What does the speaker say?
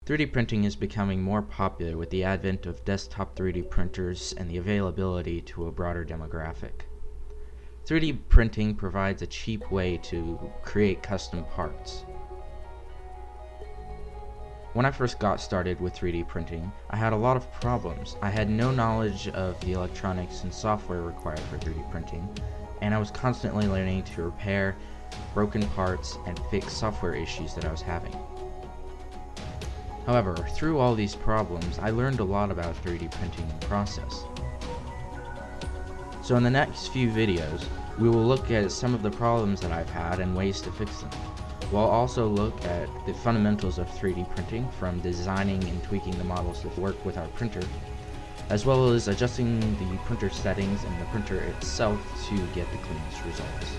3D printing is becoming more popular with the advent of desktop 3D printers and the availability to a broader demographic. 3D printing provides a cheap way to create custom parts. When I first got started with 3D printing, I had a lot of problems. I had no knowledge of the electronics and software required for 3D printing, and I was constantly learning to repair broken parts and fix software issues that I was having. However, through all these problems, I learned a lot about 3D printing process. So in the next few videos, we will look at some of the problems that I've had and ways to fix them. We'll also look at the fundamentals of 3D printing, from designing and tweaking the models that work with our printer, as well as adjusting the printer settings and the printer itself to get the cleanest results.